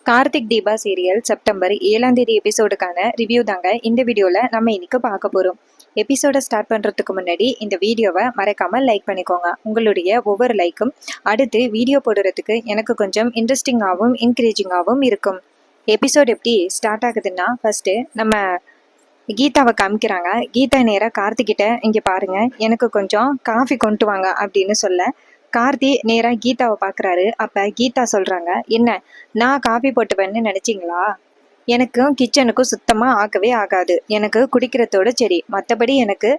Karthik Deepa serial September 7ஆம் தேதி எபிசோடுக்கான review தாங்க இந்த வீடியோவில் நம்ம இன்னைக்கு பார்க்க போகிறோம். எபிசோடை ஸ்டார்ட் பண்ணுறதுக்கு முன்னாடி இந்த வீடியோவை மறக்காமல் லைக் பண்ணிக்கோங்க. உங்களுடைய ஒவ்வொரு லைக்கும் அடுத்து வீடியோ போடுறதுக்கு எனக்கு கொஞ்சம் இன்ட்ரெஸ்டிங்காகவும் என்கரேஜிங்காகவும் இருக்கும். எபிசோட் எப்படி ஸ்டார்ட் ஆகுதுன்னா, ஃபஸ்ட்டு நம்ம கீதாவை காமிக்கிறாங்க. கீதா நேராக கார்த்திகிட்ட இங்கே பாருங்க, எனக்கு கொஞ்சம் காஃபி கொண்டு வாங்க அப்படின்னு சொல்ல கார்த்தி நேராக கீதாவை பார்க்குறாரு. அப்போ கீதா சொல்கிறாங்க, என்ன நான் காஃபி போட்டுவேன்னு நினச்சிங்களா? எனக்கும் கிச்சனுக்கும் சுத்தமாக ஆகவே ஆகாது. எனக்கு குடிக்கிறதோடு சரி, மற்றபடி எனக்கு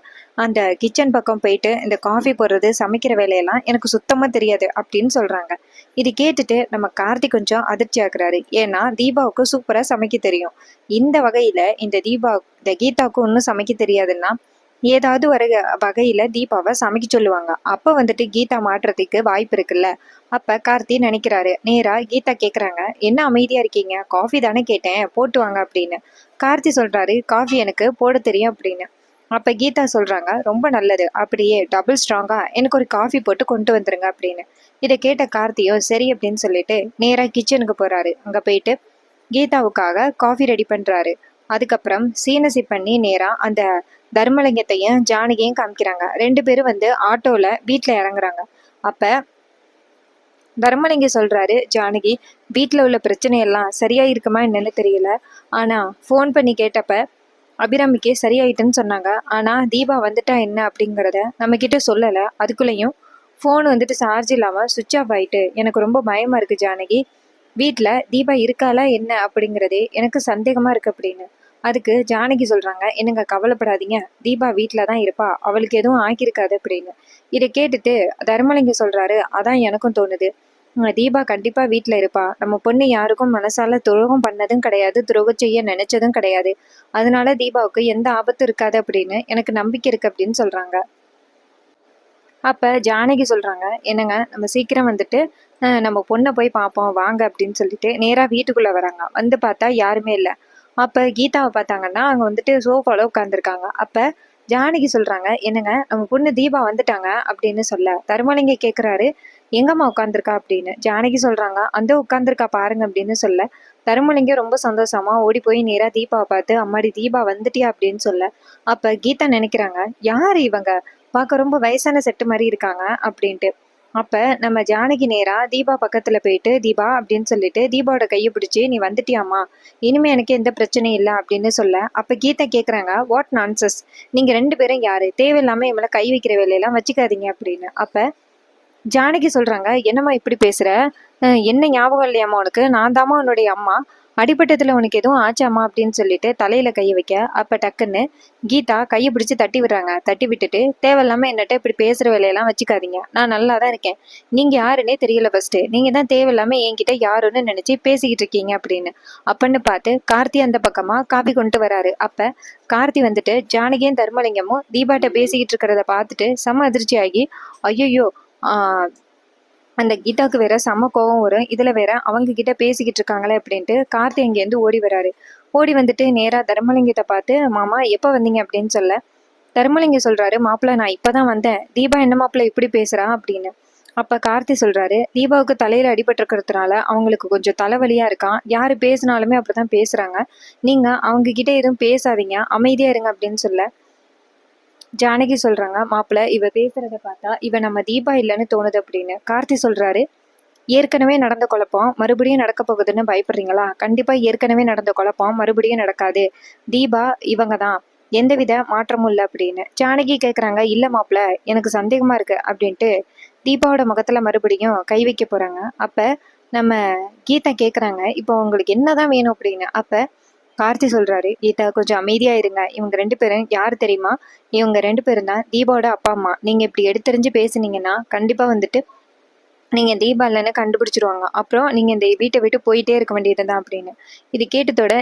அந்த கிச்சன் பக்கம் போயிட்டு இந்த காஃபி போடுறது சமைக்கிற வேலையெல்லாம் எனக்கு சுத்தமாக தெரியாது அப்படின்னு சொல்கிறாங்க. இது கேட்டுட்டு நம்ம கார்த்தி கொஞ்சம் அதிர்ச்சி ஆகுறாரு. ஏன்னா தீபாவுக்கு சூப்பராக சமைக்க தெரியும். இந்த வகையில் இந்த கீதாவுக்கு இன்னும் சமைக்க தெரியாதுன்னா ஏதாவது ஒரு வகையில் தீபாவை சமைக்க சொல்லுவாங்க. அப்போ வந்துட்டு கீதா மாட்டுறதுக்கு வாய்ப்பு இருக்குல்ல. அப்போ கார்த்தி நினைக்கிறாரு. நேராக கீதா கேட்குறாங்க, என்ன அமைதியாக இருக்கீங்க, காஃபி தானே கேட்டேன் போட்டு வாங்க அப்படின்னு. கார்த்தி சொல்கிறாரு, காஃபி எனக்கு போட தெரியும் அப்படின்னு. அப்போ கீதா சொல்கிறாங்க, ரொம்ப நல்லது, அப்படியே டபுள் ஸ்ட்ராங்காக எனக்கு ஒரு காஃபி போட்டு கொண்டு வந்துருங்க அப்படின்னு. இதை கேட்ட கார்த்தியோ சரி அப்படின்னு சொல்லிட்டு நேராக கிச்சனுக்கு போகிறாரு. அங்கே போயிட்டு கீதாவுக்காக காஃபி ரெடி பண்ணுறாரு. அதுக்கப்புறம் சீனசி பண்ணி நேராக அந்த தர்மலிங்கத்தையும் ஜானகியும் காமிக்கிறாங்க. 2 பேரும் ஆட்டோவில் வீட்டில் இறங்குறாங்க. அப்போ தர்மலிங்கம் சொல்கிறாரு, ஜானகி வீட்டில் உள்ள பிரச்சனையெல்லாம் சரியாக இருக்குமா என்னன்னு தெரியல, ஆனால் ஃபோன் பண்ணி கேட்டப்ப அபிராமிக்கு சரியாயிட்டுன்னு சொன்னாங்க. ஆனால் தீபா வந்துட்டா என்ன அப்படிங்கிறத நம்மக்கிட்ட சொல்லலை. அதுக்குள்ளேயும் ஃபோன் சார்ஜ் இல்லாமல் சுவிட்ச் ஆஃப் ஆகிட்டு எனக்கு ரொம்ப பயமாக இருக்குது ஜானகி. வீட்டில் தீபா இருக்காளா என்ன அப்படிங்கிறதே எனக்கு சந்தேகமாக இருக்குது அப்படின்னு. அதுக்கு ஜானகி சொல்கிறாங்க, என்னங்க கவலைப்படாதீங்க, தீபா வீட்டில் தான் இருப்பா, அவளுக்கு எதுவும் ஆக்கியிருக்காது அப்படின்னு. இதை கேட்டுட்டு தர்மலிங்கம் சொல்கிறாரு, அதான் எனக்கும் தோணுது, தீபா கண்டிப்பாக வீட்டில் இருப்பா. நம்ம பொண்ணு யாருக்கும் மனசால துரோகம் பண்ணதும் கிடையாது, துரோகம் செய்ய நினைச்சதும் கிடையாது. அதனால தீபாவுக்கு எந்த ஆபத்தும் இருக்காது அப்படின்னு எனக்கு நம்பிக்கை இருக்கு அப்படின்னு சொல்கிறாங்க. அப்போ ஜானகி சொல்கிறாங்க, என்னங்க நம்ம சீக்கிரம் நம்ம பொண்ணை போய் பார்ப்போம் வாங்க அப்படின்னு சொல்லிட்டு நேராக வீட்டுக்குள்ளே வராங்க. பார்த்தா யாருமே இல்லை. அப்போ கீதாவை பார்த்தாங்கன்னா அங்கே சோஃபாவில் உட்காந்துருக்காங்க. அப்போ ஜானகி சொல்கிறாங்க, என்னங்க நம்ம பொண்ணு தீபா வந்துட்டாங்க அப்படின்னு சொல்ல தர்மலிங்கம் கேட்குறாரு, எங்கம்மா உட்காந்துருக்கா அப்படின்னு. ஜானகி சொல்கிறாங்க, உட்காந்துருக்கா பாருங்க அப்படின்னு சொல்ல தர்மலிங்கம் ரொம்ப சந்தோஷமா ஓடி போய் நேராக தீபாவை பார்த்து, அம்மாடி தீபா வந்துட்டியா அப்படின்னு சொல்ல அப்போ கீதா நினைக்கிறாங்க, யார் இவங்க, பார்க்க ரொம்ப வயசான செட்டு மாதிரி இருக்காங்க அப்படின்ட்டு. அப்போ நம்ம ஜானகி நேராக தீபா பக்கத்தில் போயிட்டு, தீபா அப்படின்னு சொல்லிட்டு தீபாவோட கையை பிடிச்சி, நீ வந்துட்டியாம்மா, இனிமே எனக்கு எந்த பிரச்சனையும் இல்லை அப்படின்னு சொல்ல அப்போ கீதா கேட்குறாங்க, வாட் நான்சஸ், நீங்கள் 2 பேரும் யார், தேவையில்லாமல் இவளை கை வைக்கிற வேலையெல்லாம் வச்சுக்காதீங்க அப்படின்னு. அப்போ ஜானகி சொல்கிறாங்க, என்னம்மா இப்படி பேசுகிற, என்ன ஞாபகம் இல்லையாம்மா உனக்கு, நான் தாம்மா உன்னுடைய அம்மா, அடிபட்டத்தில் உனக்கு எதுவும் ஆச்சாமா அப்படின்னு சொல்லிட்டு தலையில் கையை வைக்க அப்போ டக்குன்னு கீதா கையை பிடிச்சி தட்டி விடுறாங்க. தட்டி விட்டுட்டு, தேவையில்லாமல் என்னட்ட இப்படி பேசுகிற வேலையெல்லாம் வச்சுக்காதீங்க, நான் நல்லா தான் இருக்கேன், நீங்கள் யாருன்னே தெரியல, ஃபஸ்ட்டு நீங்கள் தான் தேவையில்லாமல் என்கிட்ட யாருன்னு நினச்சி பேசிக்கிட்டு இருக்கீங்க அப்படின்னு. அப்பன்னு பார்த்து கார்த்தி அந்த பக்கமாக காப்பி கொண்டு வராரு. அப்போ கார்த்தி ஜானகியும் தர்மலிங்கமும் தீபாட்ட பேசிக்கிட்டு இருக்கிறத பார்த்துட்டு செம்ம அதிர்ச்சி ஆகி, ஐயோ அந்த கீதாவுக்கு வேற செம்ம கோவம் வரும், இதில் வேற அவங்க கிட்ட பேசிக்கிட்டு இருக்காங்களே அப்படின்ட்டு கார்த்தி அங்கேருந்து ஓடி வராரு. ஓடி நேராக தர்மலிங்கத்தை பார்த்து, மாமா எப்போ வந்தீங்க அப்படின்னு சொல்ல தர்மலிங்கம் சொல்கிறாரு, மாப்பிள்ளை நான் இப்போ தான் வந்தேன், தீபா என்ன மாப்பிள்ளை இப்படி பேசுகிறா அப்படின்னு. அப்போ கார்த்தி சொல்கிறாரு, தீபாவுக்கு தலையில் அடிபட்டிருக்கிறதுனால அவங்களுக்கு கொஞ்சம் தலைவலியாக இருக்கான், யார் பேசினாலுமே அப்படி தான் பேசுகிறாங்க, நீங்கள் அவங்கக்கிட்ட எதுவும் பேசாதீங்க, அமைதியாக இருங்க அப்படின்னு சொல்ல ஜானகி சொல்கிறாங்க, மாப்பிள்ள இவ பேசுகிறத பார்த்தா இவ நம்ம தீபா இல்லைன்னு தோணுது அப்படின்னு. கார்த்தி சொல்கிறாரு, ஏற்கனவே நடந்த குழப்பம் மறுபடியும் நடக்க போகுதுன்னு பயப்படுறீங்களா? கண்டிப்பாக ஏற்கனவே நடந்த குழப்பம் மறுபடியும் நடக்காது, தீபா இவங்க தான், எந்தவித மாற்றமும் இல்லை அப்படின்னு. ஜானகி கேட்குறாங்க, இல்லை மாப்பிள்ள எனக்கு சந்தேகமாக இருக்குது அப்படின்ட்டு தீபாவோட முகத்தில் மறுபடியும் கை வைக்க போகிறாங்க. அப்போ நம்ம கீதா கேட்குறாங்க, இப்போ உங்களுக்கு என்னதான் வேணும் அப்படின்னு. அப்போ கார்த்தி சொல்கிறாரு, கீதா கொஞ்சம் அமைதியாக இருங்க, இவங்க 2 பேரும் யார் தெரியுமா, இவங்க 2 பேரும் தான் தீபாவோட அப்பா அம்மா, நீங்கள் இப்படி எடுத்தறிஞ்சு பேசுனீங்கன்னா கண்டிப்பாக நீங்கள் தீபா இல்லைன்னு கண்டுபிடிச்சிருவாங்க, அப்புறம் நீங்கள் இந்த வீட்டை விட்டு போயிட்டே இருக்க வேண்டியது தான் அப்படின்னு. இது கேட்டதோட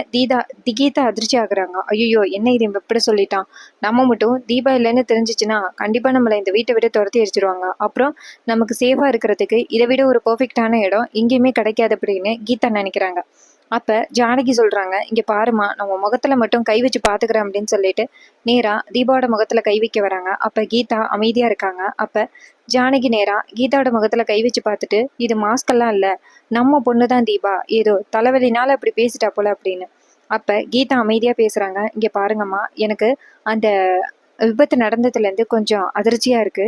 கீதா அதிர்ச்சி ஆகுறாங்க. ஐயோ என்ன இது எப்படி சொல்லிட்டான், நம்ம மட்டும் தீபா இல்லைன்னு தெரிஞ்சிச்சுன்னா கண்டிப்பாக நம்மளை இந்த வீட்டை விட்டு துரத்தி அடிச்சிருவாங்க, அப்புறம் நமக்கு சேஃபாக இருக்கிறதுக்கு இதை விட ஒரு பர்ஃபெக்டான இடம் எங்கேயுமே கிடைக்காது அப்படின்னு கீதா நினைக்கிறாங்க. அப்ப ஜானகி சொல்றாங்க, இங்க பாருமா, நம்ம முகத்துல மட்டும் கை வச்சு பாத்துக்கிறேன் அப்படின்னு சொல்லிட்டு நேரா தீபாவோட முகத்துல கை வைக்க வராங்க. அப்ப கீதா அமைதியா இருக்காங்க. அப்ப ஜானகி நேரா கீதாவோட முகத்துல கை வச்சு பார்த்துட்டு, இது மாஸ்க் எல்லாம் இல்ல, நம்ம பொண்ணுதான் தீபா, ஏதோ தலைவலினால அப்படி பேசிட்டா போல அப்படின்னு. அப்ப கீதா அமைதியா பேசுறாங்க, இங்க பாருங்கம்மா, எனக்கு அந்த விபத்து நடந்ததுல இருந்து கொஞ்சம் அதிர்ச்சியா இருக்கு.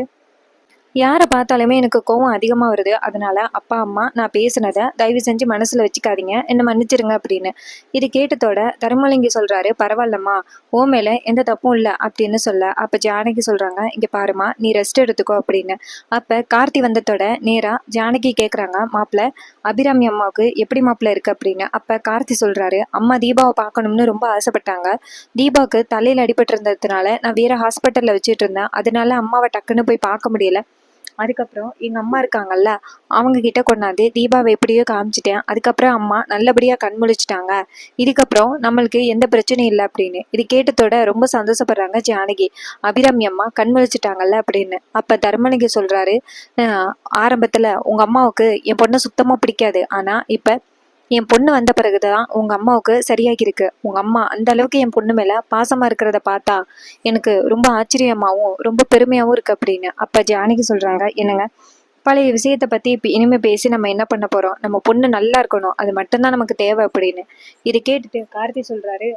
யாரை பார்த்தாலுமே எனக்கு கோவம் அதிகமாக வருது. அதனால அப்பா அம்மா நான் பேசுனதை தயவு செஞ்சு மனசில் வச்சுக்காதீங்க, என்னை மன்னிச்சிருங்க அப்படின்னு. இது கேட்டதோட தர்மலிங்கம் சொல்கிறாரு, பரவாயில்லம்மா, ஓ மேலே எந்த தப்பும் இல்லை அப்படின்னு சொல்ல. அப்போ ஜானகி சொல்கிறாங்க, இங்கே பாருமா, நீ ரெஸ்ட் எடுத்துக்கோ அப்படின்னு. அப்போ கார்த்தி வந்ததோட நேராக ஜானகி கேட்குறாங்க, மாப்பிள்ளை அபிராமி அம்மாவுக்கு எப்படி மாப்பிள்ளை இருக்குது அப்படின்னு. அப்போ கார்த்தி சொல்கிறாரு, அம்மா தீபாவை பார்க்கணும்னு ரொம்ப ஆசைப்பட்டாங்க. தீபாவுக்கு தலையில் அடிபட்டிருந்ததுனால நான் வேறு ஹாஸ்பிட்டலில் வச்சுட்டு இருந்தேன். அதனால அம்மாவை டக்குன்னு போய் பார்க்க முடியல. அதுக்கப்புறம் எங்கள் அம்மா இருக்காங்கல்ல, அவங்க கிட்ட கொண்டாந்து தீபாவை எப்படியோ காமிச்சிட்டேன். அதுக்கப்புறம் அம்மா நல்லபடியாக கண் முழிச்சிட்டாங்க. இதுக்கப்புறம் நம்மளுக்கு எந்த பிரச்சனையும் இல்லை அப்படின்னு. இது கேட்டதோட ரொம்ப சந்தோஷப்படுறாங்க ஜானகி. அபிராமி அம்மா கண் முழிச்சிட்டாங்கல்ல அப்படின்னு. அப்போ தர்மலிங்கம் சொல்கிறாரு, ஆரம்பத்தில் உங்கள் அம்மாவுக்கு என் பொண்ணை சுத்தமாக பிடிக்காது, ஆனால் இப்போ என் பொண்ணு வந்த பிறகுதான் உங்க அம்மாவுக்கு சரியாகி இருக்கு. உங்க அம்மா அந்த அளவுக்கு என் பொண்ணு மேல பாசமா இருக்கிறத பார்த்தா எனக்கு ரொம்ப ஆச்சரியமாவும் ரொம்ப பெருமையாவும் இருக்கு அப்படின்னு. அப்ப ஜானகி சொல்றாங்க, என்னங்க, பழைய விஷயத்த பத்தி இப்ப இனிமே பேசி நம்ம என்ன பண்ண போறோம், நம்ம பொண்ணு நல்லா இருக்கணும், அது மட்டும்தான் நமக்கு தேவை அப்படின்னு. இதை கேட்டுட்டு கார்த்தி சொல்றாரு,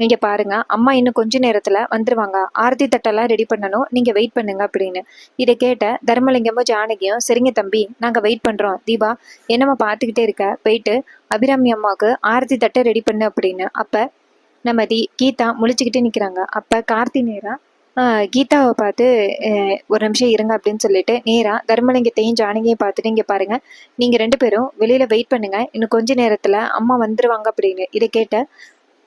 நீங்க பாருங்க, அம்மா இன்னும் கொஞ்ச நேரத்துல வந்துருவாங்க, ஆரத்தி தட்டெல்லாம் ரெடி பண்ணணும், நீங்க வெயிட் பண்ணுங்க அப்படின்னு. இதை கேட்ட தர்மலிங்கமும் ஜானகியும், சரிங்க தம்பி, நாங்க வெயிட் பண்றோம். தீபா, என்னம்மா பார்த்துக்கிட்டே இருக்க, போயிட்டு அபிராமி அம்மாவுக்கு ஆரத்தி தட்டை ரெடி பண்ணு அப்படின்னு. அப்ப நம்ம கீதா முழிச்சுக்கிட்டே நிக்கிறாங்க. அப்ப கார்த்தி நேரா கீதாவை பார்த்து, ஒரு நிமிஷம் இருங்க அப்படின்னு சொல்லிட்டு நேரா தர்மலிங்கத்தையும் ஜானகியையும் பார்த்துட்டு, இங்க பாருங்க, நீங்க 2 பேரும் வெளியில வெயிட் பண்ணுங்க, இன்னும் கொஞ்ச நேரத்துல அம்மா வந்துருவாங்க அப்படின்னு. இதை கேட்ட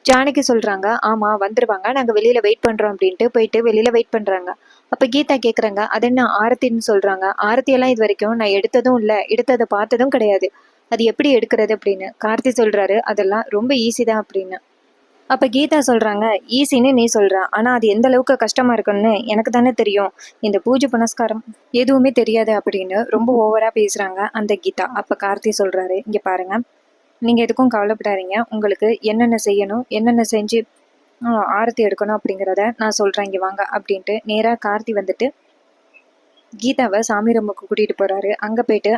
ஜானகி சொல்றாங்க, ஆமா வந்துருவாங்க, நாங்க வெளியில வெயிட் பண்றோம் அப்படின்ட்டு போயிட்டு வெளியில வெயிட் பண்றாங்க. அப்ப கீதா கேக்குறாங்க, அது என்ன ஆரத்தின்னு சொல்றாங்க, ஆரத்தி எல்லாம் இது வரைக்கும் நான் எடுத்ததும் இல்ல, எடுத்ததை பார்த்ததும் கிடையாது, அது எப்படி எடுக்கிறது அப்படின்னு. கார்த்தி சொல்றாரு, அதெல்லாம் ரொம்ப ஈஸி தான் அப்படின்னு. அப்ப கீதா சொல்றாங்க, ஈஸின்னு நீ சொல்ற, ஆனா அது எந்த அளவுக்கு கஷ்டமா இருக்குன்னு எனக்கு தானே தெரியும், இந்த பூஜை புனஸ்காரம் எதுவுமே தெரியாது அப்படின்னு ரொம்ப ஓவரா பேசுறாங்க அந்த கீதா. அப்ப கார்த்தி சொல்றாரு, இங்க பாருங்க, நீங்கள் எதுக்கும் கவலைப்படாதீங்க, உங்களுக்கு என்னென்ன செய்யணும், என்னென்ன செஞ்சு ஆரத்தி எடுக்கணும் அப்படிங்கிறத நான் சொல்கிறேன், இங்கே வாங்க அப்படின்ட்டு நேராக கார்த்தி வந்துட்டு கீதாவை சாமி ரூமுக்கு கூட்டிகிட்டு போகிறாரு. அங்கே போயிட்டு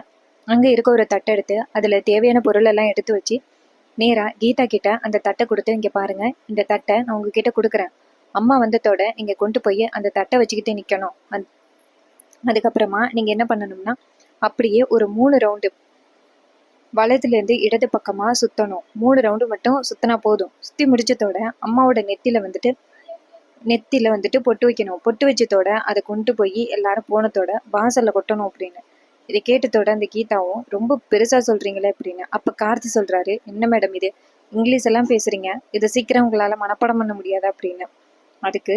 அங்கே இருக்க ஒரு தட்டை எடுத்து அதில் தேவையான பொருளெல்லாம் எடுத்து வச்சு நேராக கீதா கிட்ட அந்த தட்டை கொடுத்து, இங்கே பாருங்க, இந்த தட்டை நான் உங்ககிட்ட கொடுக்குறேன், அம்மா வந்ததோட நீங்கள் கொண்டு போய் அந்த தட்டை வச்சுக்கிட்டு நிற்கணும். அதுக்கப்புறமா நீங்கள் என்ன பண்ணணும்னா, அப்படியே ஒரு 3 ரவுண்டு வலதுலேருந்து இடது பக்கமாக சுற்றணும். 3 ரவுண்டு மட்டும் சுற்றினா போதும். சுற்றி முடிச்சதோட அம்மாவோட நெத்தியில் வந்துட்டு பொட்டு வைக்கணும். பொட்டு வச்சதோட அதை கொண்டு போய் எல்லாரும் போனதோட வாசலில் கொட்டணும் அப்படின்னு. இதை கேட்டதோட அந்த கீதாவும், ரொம்ப பெருசாக சொல்கிறீங்களே அப்படின்னு. அப்போ கார்த்தி சொல்கிறாரு, என்ன மேடம் இது, இங்கிலீஷ் எல்லாம் பேசுகிறீங்க, இதை சீக்கிரம் உங்களால் மனப்பாடம் பண்ண முடியாது அப்படின்னு. அதுக்கு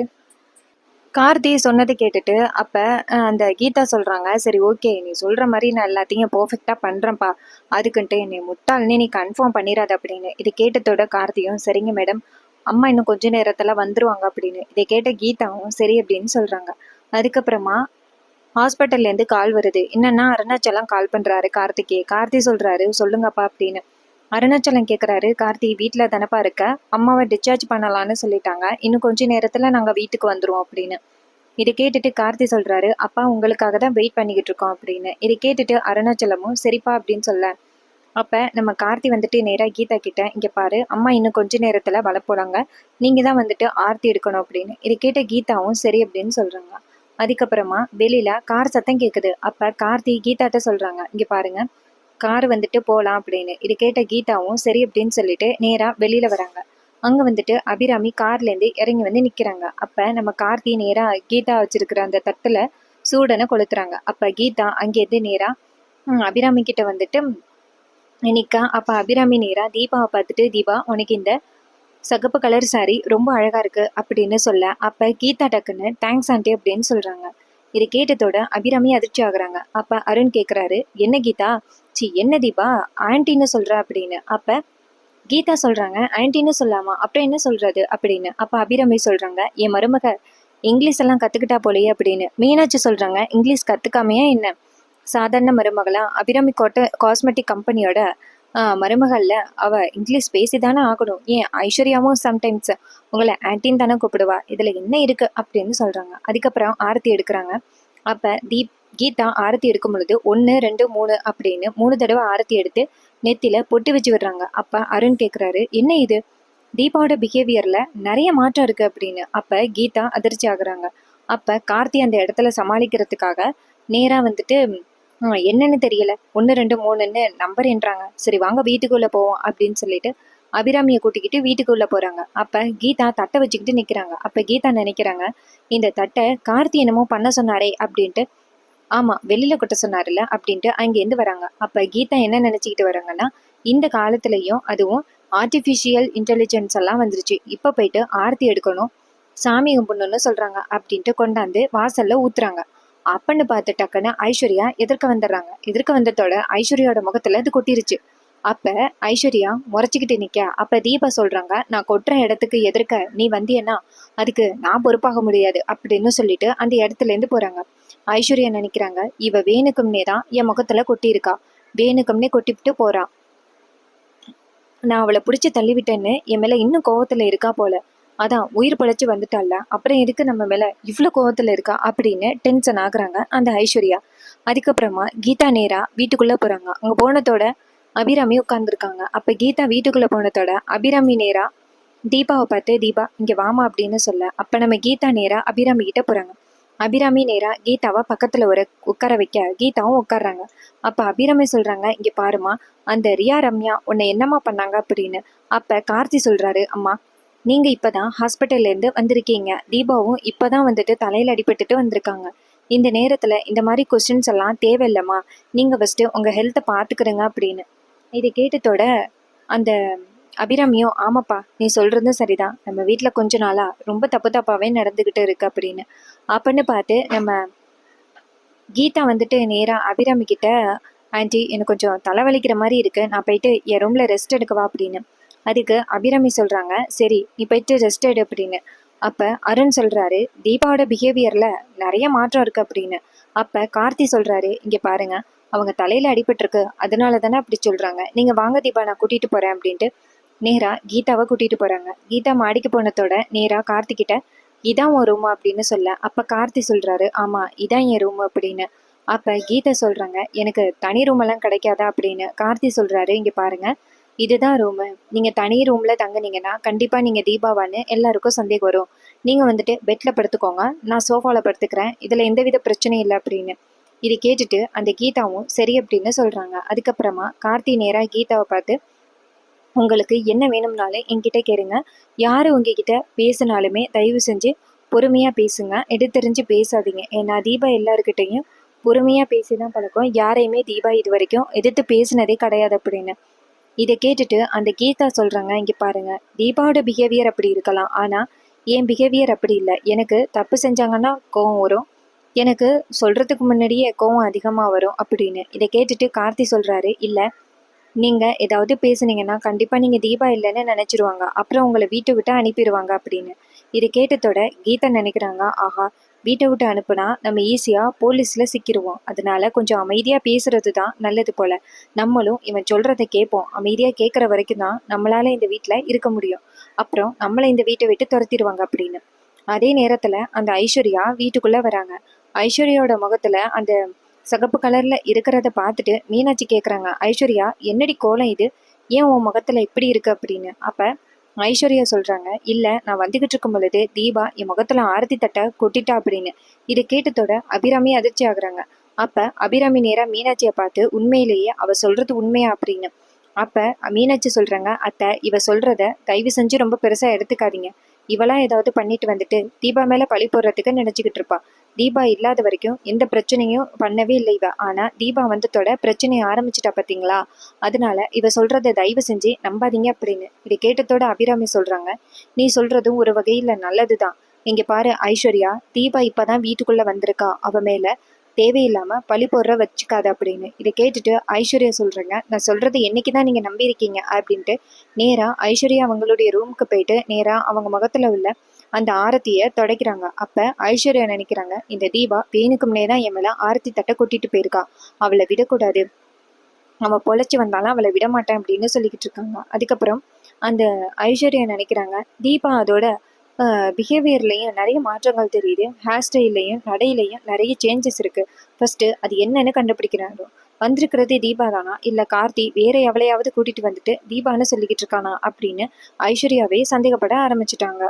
கார்த்தி சொன்னதை கேட்டுட்டு அப்போ அந்த கீதா சொல்கிறாங்க, சரி ஓகே, நீ சொல்கிற மாதிரி நான் எல்லாத்தையும் பர்ஃபெக்டாக பண்ணுறேன்ப்பா, அதுக்குன்ட்டு என்னை முட்டாள்னே நீ கன்ஃபார்ம் பண்ணிடாத அப்படின்னு. இதை கேட்டதோட கார்த்தியும், சரிங்க மேடம், அம்மா இன்னும் கொஞ்ச நேரத்தில் வந்துருவாங்க அப்படின்னு. இதை கேட்ட கீதாவும் சரி அப்படின்னு சொல்கிறாங்க. அதுக்கப்புறமா ஹாஸ்பிட்டல்லேருந்து கால் வருது. என்னன்னா அருணாச்சலம் கால் பண்ணுறாரு கார்த்திகே. கார்த்தி சொல்கிறாரு, சொல்லுங்கப்பா அப்படின்னு. அருணாச்சலம் கேட்குறாரு, கார்த்தி வீட்டில் தானப்பா இருக்க, அம்மாவை டிஸ்சார்ஜ் பண்ணலான்னு சொல்லிட்டாங்க, இன்னும் கொஞ்ச நேரத்தில் நாங்கள் வீட்டுக்கு வந்துடுவோம் அப்படின்னு. இதை கேட்டுட்டு கார்த்தி சொல்கிறாரு, அப்பா உங்களுக்காக தான் வெயிட் பண்ணிக்கிட்டு இருக்கோம் அப்படின்னு. இதை கேட்டுட்டு அருணாச்சலமும் சரிப்பா அப்படின்னு சொல்ல. அப்போ நம்ம கார்த்தி வந்துட்டு நேராக கீதா கிட்ட, இங்கே பாரு, அம்மா இன்னும் கொஞ்ச நேரத்தில் வள போகிறாங்க, நீங்கள் தான் வந்துட்டு ஆர்த்தி எடுக்கணும் அப்படின்னு. இதை கேட்ட கீதாவும் சரி அப்படின்னு சொல்கிறாங்க. அதுக்கப்புறமா வெளியில் கார் சத்தம் கேட்குது. அப்போ கார்த்தி கீதாட்ட சொல்கிறாங்க, இங்கே பாருங்க, கார் வந்துட்டு போகலாம் அப்படின்னு. இது கேட்ட கீதாவும் சரி அப்படின்னு சொல்லிட்டு நேராக வெளியில் வராங்க. அங்கே வந்துட்டு அபிராமி கார்லேருந்து இறங்கி வந்து நிற்கிறாங்க. அப்போ நம்ம கார்த்தி நேராக கீதா வச்சிருக்கிற அந்த தட்டில் சூடனை கொளுத்துறாங்க. அப்போ கீதா அங்கேருந்து நேராக அபிராமி கிட்ட வந்துட்டு நிற்கா. அப்போ அபிராமி நேராக தீபாவை பார்த்துட்டு, தீபா உனக்கு இந்த சகப்பு கலர் சாரி ரொம்ப அழகாக இருக்குது அப்படின்னு சொல்ல. அப்போ கீதா டக்குன்னு தேங்க்ஸ் ஆண்டி அப்படின்னு சொல்கிறாங்க. இதை கேட்டதோட அபிராமி அதிர்ச்சி ஆகுறாங்க. அப்போ அருண் கேட்குறாரு, என்ன கீதா, என்ன தீபா ஆன்ட்டின்னு சொல்கிற அப்படின்னு. அப்போ கீதா சொல்கிறாங்க, ஆன்ட்டின்னு சொல்லாமா அப்புறம் என்ன சொல்கிறது அப்படின்னு. அப்போ அபிராமி சொல்கிறாங்க, என் மருமக இங்கிலீஷ் எல்லாம் கற்றுக்கிட்டா போலையே அப்படின்னு. மீனாட்சி சொல்கிறாங்க, இங்கிலீஷ் கற்றுக்காமையா என்ன, சாதாரண மருமகளா, அபிராமி காஸ்மெட்டிக் கம்பெனியோட மருமகள்ல அவ இங்கிலீஷ் பேசி தானே ஆகணும். ஏன் ஐஸ்வர்யாவும் சம்டைம்ஸ் உங்களை ஆன்டின்னு தானே கூப்பிடுவா, இதுல என்ன இருக்கு அப்படின்னு சொல்றாங்க. அதுக்கப்புறம் ஆரத்தி எடுக்கிறாங்க. அப்ப கீதா ஆரத்தி எடுக்கும் பொழுது 1 2 3 அப்படின்னு 3 தடவை ஆரத்தி எடுத்து நெத்தில பொட்டு வச்சு விடுறாங்க. அப்ப அருண் கேக்குறாரு, என்ன இது, தீபாவோட பிஹேவியர்ல நிறைய மாற்றம் இருக்கு அப்படின்னு. அப்ப கீதா அதிர்ச்சி ஆகுறாங்க. அப்ப கார்த்தி அந்த இடத்துல சமாளிக்கிறதுக்காக நேரா வந்துட்டு என்னன்னு தெரியல, 1 2 3ன்னு நம்பர் என்றாங்க. சரி வாங்க வீட்டுக்குள்ள போவோம் அப்படின்னு சொல்லிட்டு அபிராமியை கூட்டிக்கிட்டு வீட்டுக்குள்ள போறாங்க. அப்ப கீதா தட்டை வச்சுக்கிட்டு நிக்கிறாங்க. அப்ப கீதா நினைக்கிறாங்க, இந்த தட்டை கார்த்தி என்னமோ பண்ண சொன்னாரே அப்படின்ட்டு. ஆமா, வெளியில கொட்ட சொன்னாருல்ல அப்படின்ட்டு அங்கேருந்து வராங்க. அப்ப கீதா என்ன நினைச்சுக்கிட்டு வராங்கன்னா, இந்த காலத்துலயும் அதுவும் ஆர்டிபிஷியல் இன்டெலிஜென்ஸ் எல்லாம் வந்துருச்சு, இப்ப போயிட்டு ஆர்த்தி எடுக்கணும், சாமி கும்பிடணும்னு சொல்றாங்க அப்படின்ட்டு கொண்டாந்து வாசல்ல ஊத்துறாங்க. அப்பன்னு பார்த்து டக்குன்னு ஐஸ்வர்யா எதிர்க்க வந்துடுறாங்க. எதிர்க்க வந்ததோட ஐஸ்வர்யாவோட முகத்துல அது கொட்டிருச்சு. அப்ப ஐஸ்வர்யா முறைச்சிக்கிட்டு நிக்க. அப்ப தீபா சொல்றாங்க, நான் கொட்டுற இடத்துக்கு எதிர்க்க நீ வந்தியன்னா அதுக்கு நான் பொறுப்பாக முடியாது அப்படின்னு சொல்லிட்டு அந்த இடத்துல இருந்து போறாங்க. ஐஸ்வர்யா நினைக்கிறாங்க, இவ வேணுக்கும்னே தான் என் முகத்துல கொட்டி இருக்கா, வேணுக்கும்னே கொட்டிவிட்டு போறா, நான் அவளை பிடிச்சி தள்ளிவிட்டேன்னு என் மேல இன்னும் கோவத்துல இருக்கா போல, அதான் உயிர் பழைச்சு வந்துட்டால, அப்புறம் எதுக்கு நம்ம மேல இவ்வளவு கோவத்துல இருக்கா அப்படின்னு டென்ஷன் ஆகுறாங்க அந்த ஐஸ்வர்யா. அதுக்கப்புறமா கீதா நேரா வீட்டுக்குள்ள போறாங்க. அங்க போனதோட அபிராமி உட்கார்ந்துருக்காங்க. அப்ப கீதா வீட்டுக்குள்ள போனதோட அபிராமி நேரா தீபாவை பார்த்து, தீபா இங்க வாமா அப்படின்னு சொல்ல, அப்ப நம்ம கீதா நேரா அபிராமி கிட்ட போறாங்க. அபிராமி நேரா கீதாவை பக்கத்துல ஒரு உட்கார வைக்க கீதாவும் உட்காடுறாங்க. அப்ப அபிராமி சொல்றாங்க, இங்க பாருமா, அந்த ரியா ரம்யா உன்னை என்னம்மா பண்ணாங்க அப்படின்னு. அப்ப கார்த்தி சொல்றாரு, அம்மா நீங்க இப்பதான் ஹாஸ்பிட்டல்ல இருந்து வந்திருக்கீங்க, தீபாவும் இப்பதான் வந்துட்டு தலையில அடிபட்டுட்டு வந்திருக்காங்க, இந்த நேரத்துல இந்த மாதிரி கொஸ்டின்ஸ் எல்லாம் தேவையில்லம்மா, நீங்க ஃபர்ஸ்ட் உங்க ஹெல்த்தை பாத்துக்கிறீங்க அப்படின்னு. இதை கேட்டதோட அந்த அபிராமியும், ஆமாப்பா நீ சொல்றதும் சரிதான், நம்ம வீட்டுல கொஞ்ச நாளா ரொம்ப தப்பு தப்பாவே நடந்துகிட்டு இருக்கு அப்படின்னு. அப்பன்னு பார்த்து நம்ம கீதா வந்துட்டு நேரா அபிராமி கிட்ட, ஆன்ட்டி எனக்கு கொஞ்சம் தலைவலிக்கிற மாதிரி இருக்கு, நான் போயிட்டு என் ரூம்ல ரெஸ்ட் எடுக்கவா அப்படின்னு. அதுக்கு அபிராமி சொல்றாங்க, சரி நீ போயிட்டு ரெஸ்ட் எடு அப்படின்னு. அப்ப அருண் சொல்றாரு, தீபாவோட பிஹேவியர்ல நிறைய மாற்றம் இருக்கு அப்படின்னு. அப்ப கார்த்தி சொல்றாரு, இங்க பாருங்க, அவங்க தலையில அடிபட்டிருக்கு, அதனால தானே அப்படி சொல்றாங்க, நீங்க வாங்க தீபா நான் கூட்டிட்டு போறேன் அப்படின்ட்டு நேரா கீதாவை கூட்டிட்டு போறாங்க. கீதா மாடிக்கு போனதோட நேரா கார்த்திகிட்ட, இதான் உன் ரூம் அப்படின்னு சொல்ல, அப்ப கார்த்தி சொல்றாரு, ஆமா இதான் என் ரூம் அப்படின்னு. அப்ப கீதா சொல்றாங்க, எனக்கு தனி ரூம் எல்லாம் கிடைக்காதா அப்படின்னு. கார்த்தி சொல்றாரு, இங்க பாருங்க, இதுதான் ரூமு, நீங்க தனி ரூம்ல தங்குனீங்கன்னா கண்டிப்பா நீங்க தீபாவான்னு எல்லாருக்கும் சந்தேகம் வரும், நீங்க வந்துட்டு பெட்ல படுத்துக்கோங்க, நான் சோஃபால படுத்துக்கிறேன், இதுல எந்தவித பிரச்சனையும் இல்லை அப்படின்னு. இது கேட்டுட்டு அந்த கீதாவும் சரி அப்படின்னு சொல்றாங்க. அதுக்கப்புறமா கார்த்தி நேரா கீதாவை பார்த்து, உங்களுக்கு என்ன வேணும்னாலும் என்கிட்ட கேளுங்க, யாரு உங்ககிட்ட பேசினாலுமே தயவு செஞ்சு பொறுமையா பேசுங்க, எடுத்தெறிஞ்சு பேசாதீங்க, ஏன்னா தீபா எல்லாருக்கிட்டையும் பொறுமையா பேசிதான் பழக்கம், யாரையுமே தீபா இது வரைக்கும் எதிர்த்து பேசினதே கிடையாது அப்படின்னு. இதை கேட்டுட்டு அந்த கீதா சொல்றாங்க, இங்க பாருங்க, தீபாவோட பிஹேவியர் அப்படி இருக்கலாம், ஆனா என் பிஹேவியர் அப்படி இல்லை, எனக்கு தப்பு செஞ்சாங்கன்னா கோவம் வரும், எனக்கு சொல்றதுக்கு முன்னாடியே கோவம் அதிகமா வரும் அப்படின்னு. இதை கேட்டுட்டு கார்த்தி சொல்றாரு, இல்ல நீங்க ஏதாவது பேசுனீங்கன்னா கண்டிப்பா நீங்க தீபா இல்லைன்னு நினைச்சிருவாங்க, அப்புறம் உங்களை வீட்டை விட்டு அனுப்பிடுவாங்க அப்படின்னு. இதை கேட்டதோட கீதா நினைக்கிறாங்க, ஆஹா வீட்டை விட்டு அனுப்புனா நம்ம ஈஸியா போலீஸ்ல சிக்கிடுவோம், அதனால கொஞ்சம் அமைதியா பேசுறது தான் நல்லது போல, நம்மளும் இவன் சொல்றதை கேட்போம், அமைதியா கேட்கற வரைக்கும் தான் நம்மளால இந்த வீட்டுல இருக்க முடியும், அப்புறம் நம்மளை இந்த வீட்டை விட்டு துரத்திடுவாங்க அப்படின்னு. அதே நேரத்துல அந்த ஐஸ்வர்யா வீட்டுக்குள்ள வராங்க. ஐஸ்வர்யாவோட முகத்துல அந்த சிகப்பு கலர்ல இருக்கிறத பார்த்துட்டு மீனாட்சி கேக்குறாங்க, ஐஸ்வர்யா என்னடி கோலம் இது, ஏன் உன் முகத்துல இப்படி இருக்கு அப்படின்னு. அப்ப ஐஸ்வர்யா சொல்றாங்க, இல்ல நான் வந்துகிட்டு இருக்கும் பொழுது தீபா என் முகத்துல ஆரத்தி தட்டை கொட்டிட்டா அப்படின்னு. இதை கேட்டதோட அபிராமி அதிர்ச்சி ஆகுறாங்க. அப்ப அபிராமி நேரா மீனாட்சியை பார்த்து, உண்மையிலேயே அவ சொல்றது உண்மையா அப்படின்னு. அப்ப மீனாட்சி சொல்றாங்க, அத்தை இவ சொல்றத தயவு செஞ்சு ரொம்ப பெருசா எடுத்துக்காதீங்க, இவளா ஏதாவது பண்ணிட்டு வந்துட்டு தீபா மேல பழி போடுறதுக்கு நினைச்சுக்கிட்டு இருப்பா, தீபா இல்லாத வரைக்கும் எந்த பிரச்சனையும் பண்ணவே இல்லை இவ, ஆனா தீபா வந்ததோட பிரச்சனையை ஆரம்பிச்சிட்டா பாத்தீங்களா, அதனால இவ சொல்றத தயவு செஞ்சு நம்பாதீங்க அப்படின்னு. இதை கேட்டதோட அபிராமி சொல்றாங்க, நீ சொல்றதும் ஒரு வகையில நல்லதுதான், இங்க பாரு ஐஸ்வர்யா, தீபா இப்பதான் வீட்டுக்குள்ள வந்திருக்கா, அவ மேல தேவையில்லாம பழி போடுற வச்சுக்காத அப்படின்னு. இதை கேட்டுட்டு ஐஸ்வர்யா சொல்றேங்க, நான் சொல்றது என்னைக்குதான் நீங்க நம்பியிருக்கீங்க அப்படின்ட்டு நேரா ஐஸ்வர்யா அவங்களுடைய ரூமுக்கு போயிட்டு நேரா அவங்க முகத்துல உள்ள அந்த ஆரத்தியை துடைக்கிறாங்க. அப்ப ஐஸ்வர்யா நினைக்கிறாங்க, இந்த தீபா வேணுக்கும்னே தான் என் மேல ஆரத்தி தட்டை கொட்டிட்டு போயிருக்கா, அவளை விடக்கூடாது, அவன் பொழைச்சி வந்தாலும் அவளை விட மாட்டேன் அப்படின்னு சொல்லிக்கிட்டு இருக்காங்க. அதுக்கப்புறம் அந்த ஐஸ்வர்யா நினைக்கிறாங்க, தீபா அதோட பிஹேவியர்லேயும் நிறைய மாற்றங்கள் தெரியுது, ஹேர் ஸ்டைல்லையும் நடையிலையும் நிறைய சேஞ்சஸ் இருக்குது. ஃபஸ்ட்டு அது என்னன்னு கண்டுபிடிக்கிறாங்க. வந்திருக்கிறது தீபா தானா, இல்லை கார்த்தி வேற எவளையாவது கூட்டிகிட்டு வந்துட்டு தீபான்னு சொல்லிக்கிட்டு இருக்கானா அப்படின்னு ஐஸ்வர்யாவே சந்தேகப்பட ஆரம்பிச்சிட்டாங்க.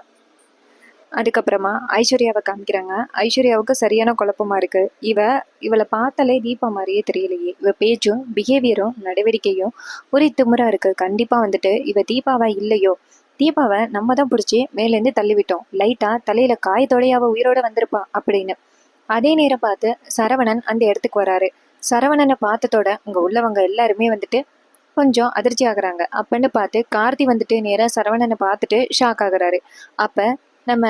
அதுக்கப்புறமா ஐஸ்வர்யாவை காமிக்கிறாங்க. ஐஸ்வர்யாவுக்கு சரியான குழப்பமா இருக்கு. இவளை பார்த்தாலே தீபா மாதிரியே தெரியலையே, இவ பேச்சும் பிஹேவியரும் நடவடிக்கையும் ஒரு திமிரா இருக்கு. கண்டிப்பா வந்துட்டு இவ தீபாவா இல்லையோ, தீபாவை நம்ம தான் பிடிச்சி மேலேருந்து தள்ளிவிட்டோம், லைட்டா தலையில காயத்தோடைய அவ உயிரோட வந்திருப்பா அப்படின்னு. அதே நேரம் பார்த்து சரவணன் அந்த இடத்துக்கு வராரு. சரவணனை பார்த்ததோட அங்க உள்ளவங்க எல்லாருமே வந்துட்டு கொஞ்சம் அதிர்ச்சி ஆகுறாங்க. அப்பன்னு பார்த்து கார்த்தி வந்துட்டு நேராக சரவணனை பார்த்துட்டு ஷாக் ஆகுறாரு. அப்ப நம்ம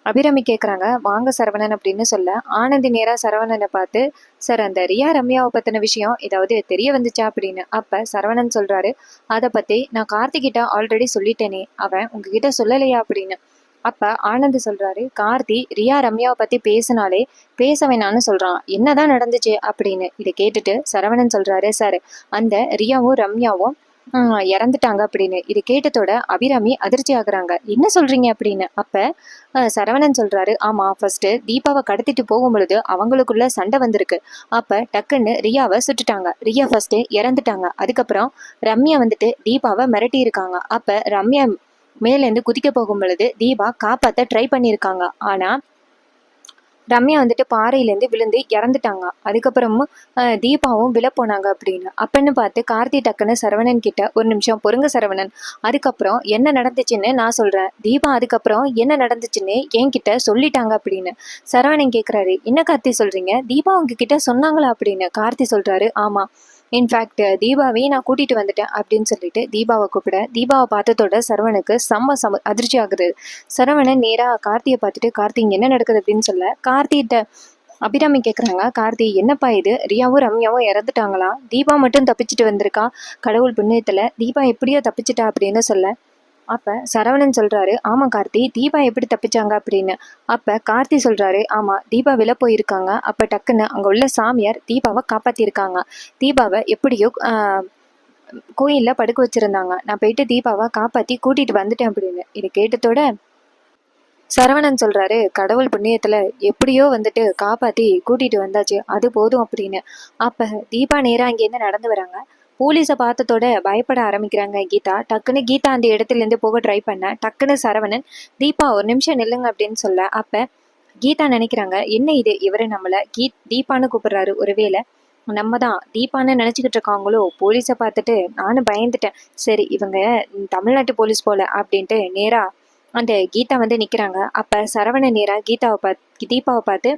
அபிராமி கேட்குறாங்க, வாங்க சரவணன் அப்படின்னு சொல்ல, ஆனந்தி நேராக சரவணனை பார்த்து, சார் அந்த ரியா ரம்யாவை பற்றின விஷயம் ஏதாவது தெரிய வந்துச்சா அப்படின்னு. அப்போ சரவணன் சொல்கிறாரு, அதை பற்றி நான் கார்த்திகிட்ட ஆல்ரெடி சொல்லிட்டேனே, அவன் உங்ககிட்ட சொல்லலையா அப்படின்னு. அப்போ ஆனந்த் சொல்கிறாரு, கார்த்தி ரியா ரம்யாவை பற்றி பேசினாலே பேச வேணான்னு சொல்கிறான், என்னதான் நடந்துச்சு அப்படின்னு. இதை கேட்டுட்டு சரவணன் சொல்கிறாரு, சார் அந்த ரியாவும் ரம்யாவும் இறந்துட்டாங்க அப்படின்னு. இது கேட்டதோட அபிராமி அதிர்ச்சி ஆகுறாங்க. என்ன சொல்றீங்க அப்படின்னு. அப்ப சரவணன் சொல்றாரு, ஆமா ஃபர்ஸ்ட் தீபாவை கடத்திட்டு போகும் பொழுது அவங்களுக்குள்ள சண்டை வந்திருக்கு. அப்ப டக்குன்னு ரியாவை சுட்டுட்டாங்க. ரியா ஃபர்ஸ்ட் இறந்துட்டாங்க. அதுக்கப்புறம் ரம்யா வந்துட்டு தீபாவை மிரட்டி இருக்காங்க. அப்ப ரம்யா மேலேருந்து குதிக்க போகும் பொழுது தீபா காப்பாத்த ட்ரை பண்ணியிருக்காங்க. ஆனா ரம்யா வந்துட்டு பாறையிலேருந்து விழுந்து இறந்துட்டாங்க. அதுக்கப்புறமும் தீபாவும் விழ போனாங்க அப்படின்னு. அப்பன்னு பார்த்து கார்த்தி டக்குன்னு சரவணன் கிட்ட, ஒரு நிமிஷம் பொறுங்க சரவணன், அதுக்கப்புறம் என்ன நடந்துச்சுன்னு நான் சொல்கிறேன், தீபா அதுக்கப்புறம் என்ன நடந்துச்சுன்னு என்கிட்ட சொல்லிட்டாங்க அப்படின்னு. சரவணன் கேட்குறாரு, என்ன கார்த்தி சொல்கிறீங்க, தீபா உங்ககிட்ட சொன்னாங்களா அப்படின்னு. கார்த்தி சொல்கிறாரு, ஆமாம், இன்ஃபேக்ட் தீபாவையும் நான் கூட்டிகிட்டு வந்துட்டேன் அப்படின்னு சொல்லிட்டு தீபாவை கூப்பிட, தீபாவை பார்த்ததோட சரவணுக்கு செம்ம அதிர்ச்சி ஆகுது. சரவணன் நேராக கார்த்தியை பார்த்துட்டு, கார்த்தி இங்கே என்ன நடக்குது அப்படின்னு சொல்ல, கார்த்திகிட்ட அபிராமி கேட்குறாங்க, கார்த்தி என்னப்பா இது, ரியாவும் ரம்யாவும் இறந்துட்டாங்களா, தீபா மட்டும் தப்பிச்சுட்டு வந்திருக்கா, கடவுள் புண்ணியத்தில் தீபா எப்படியோ தப்பிச்சிட்டா அப்படின்னு சொல்ல, அப்ப சரவணன் சொல்றாரு, ஆமா கார்த்தி தீபா எப்படி தப்பிச்சாங்க அப்படின்னு. அப்ப கார்த்தி சொல்றாரு, ஆமா தீபா விழ போயிருக்காங்க. அப்ப டக்குன்னு அங்க உள்ள சாமியார் தீபாவை காப்பாத்திருக்காங்க. தீபாவை எப்படியோ கோயில்ல படுக்க வச்சிருந்தாங்க. நான் போயிட்டு தீபாவை காப்பாத்தி கூட்டிட்டு வந்துட்டேன் அப்படின்னு. இதை கேட்டதோட சரவணன் சொல்றாரு, கடவுள் புண்ணியத்துல எப்படியோ வந்துட்டு காப்பாத்தி கூட்டிட்டு வந்தாச்சு, அது போதும் அப்படின்னு. அப்ப தீபா நேரா அங்கேருந்து நடந்து வராங்க. போலீஸை பார்த்ததோட பயப்பட ஆரம்பிக்கிறாங்க கீதா. டக்குன்னு கீதா அந்த இடத்துலேருந்து போக ட்ரை பண்ண, டக்குன்னு சரவணன் தீபா ஒரு நிமிஷம் நில்லுங்க அப்படின்னு சொல்ல, அப்போ கீதா நினைக்கிறாங்க, என்ன இது, இவரு நம்மளை தீபான்னு கூப்பிடுறாரு, ஒருவேளை நம்ம தான் தீபான்னு நினச்சிக்கிட்டு இருக்காங்களோ. போலீஸை பார்த்துட்டு நானும் பயந்துட்டேன், சரி இவங்க தமிழ்நாட்டு போலீஸ் போல அப்படின்ட்டு நேராக அந்த கீதா வந்து நிற்கிறாங்க. அப்போ சரவணன் நேராக தீபாவை பார்த்து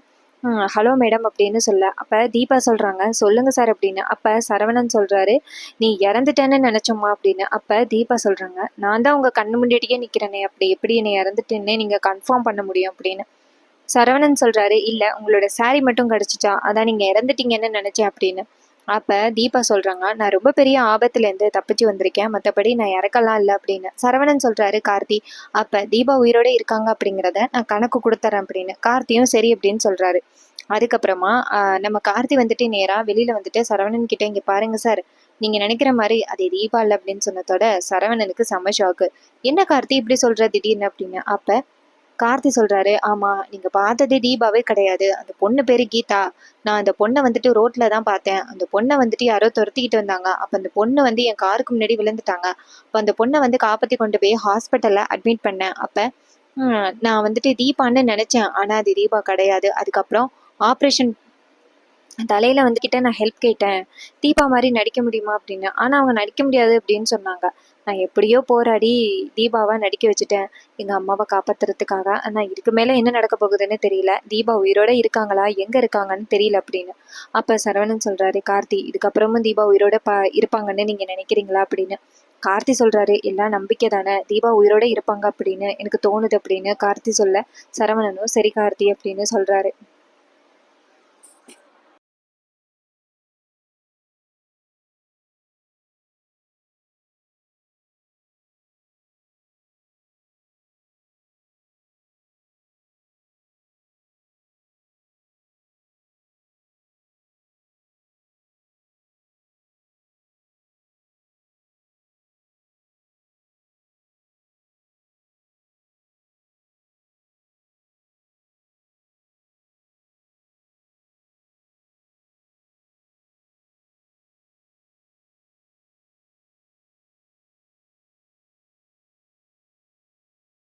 ஹலோ மேடம் அப்படின்னு சொல்ல, அப்போ தீபா சொல்கிறாங்க, சொல்லுங்கள் சார் அப்படின்னு. அப்போ சரவணன் சொல்கிறாரு, நீ இறந்துட்டேன்னு நினச்சோம்மா அப்படின்னு. அப்போ தீபா சொல்கிறாங்க, நான் தான் உங்கள் கண்ணு முன்னாடியே நிற்கிறேனே, அப்படி எப்படி என்னை இறந்துட்டேன்னே நீங்கள் கன்ஃபார்ம் பண்ண முடியும் அப்படின்னு. சரவணன் சொல்கிறாரு, இல்லை உங்களோட சாரி மட்டும் கிடச்சிச்சா, அதான் நீங்கள் இறந்துட்டீங்கன்னு நினச்சேன் அப்படின்னு. அப்போ தீபா சொல்கிறாங்க, நான் ரொம்ப பெரிய ஆபத்துலேருந்து தப்பிச்சு வந்திருக்கேன், மற்றபடி நான் இறக்கலாம் இல்லை அப்படின்னு. சரவணன் சொல்கிறாரு, கார்த்தி அப்போ தீபா உயிரோடு இருக்காங்க அப்படிங்கிறத நான் கணக்கு கொடுத்துறேன் அப்படின்னு. கார்த்தியும் சரி அப்படின்னு சொல்கிறாரு. அதுக்கப்புறமா நம்ம கார்த்தி வந்துட்டு நேராக வெளியில் வந்துட்டு சரவணன் கிட்டே, இங்கே பாருங்க சார், நீங்கள் நினைக்கிற மாதிரி அதே தீபா இல்லை அப்படின்னு சொன்னதோட சரவணனுக்கு செம்ம ஷாக்கு. என்ன கார்த்தி இப்படி சொல்கிற திடீர்னு அப்படின்னு. அப்போ கார்த்தி சொல்கிறாரு, ஆமாம் நீங்கள் பார்த்ததே தீபாவே கிடையாது, அந்த பொண்ணு பேர் கீதா, நான் அந்த பொண்ணை வந்துட்டு ரோட்டில் தான் பார்த்தேன், அந்த பொண்ணை வந்துட்டு யாரோ துரத்திக்கிட்டு வந்தாங்க, அப்போ அந்த பொண்ணு வந்து என் காருக்கு முன்னாடி விழுந்துட்டாங்க, அப்போ அந்த பொண்ணை வந்து காப்பாற்றி கொண்டு போய் ஹாஸ்பிட்டலில் அட்மிட் பண்ணேன். அப்போ நான் வந்துட்டு தீபான்னு நினச்சேன், ஆனால் அது தீபா கிடையாது. அதுக்கப்புறம் ஆப்ரேஷன் தலையில் வந்துக்கிட்ட நான் ஹெல்ப் கேட்டேன், தீபா மாதிரி நடிக்க முடியுமா அப்படின்னு. ஆனால் அவங்க நடிக்க முடியாது அப்படின்னு சொன்னாங்க. நான் எப்படியோ போராடி தீபாவை நடிக்க வச்சுட்டேன் எங்கள் அம்மாவை காப்பாற்றுறதுக்காக. ஆனால் இதுக்கு மேலே என்ன நடக்க போகுதுன்னு தெரியல, தீபா உயிரோட இருக்காங்களா, எங்கே இருக்காங்கன்னு தெரியல அப்படின்னு. அப்போ சரவணன் சொல்கிறாரு, கார்த்தி இதுக்கப்புறமும் தீபா உயிரோட இருப்பாங்கன்னு நீங்கள் நினைக்கிறீங்களா அப்படின்னு. கார்த்தி சொல்கிறாரு, எல்லாம் நம்பிக்கை தானே, தீபா உயிரோட இருப்பாங்க அப்படின்னு எனக்கு தோணுது அப்படின்னு கார்த்தி சொல்ல, சரவணனும் சரி கார்த்தி அப்படின்னு சொல்கிறாரு.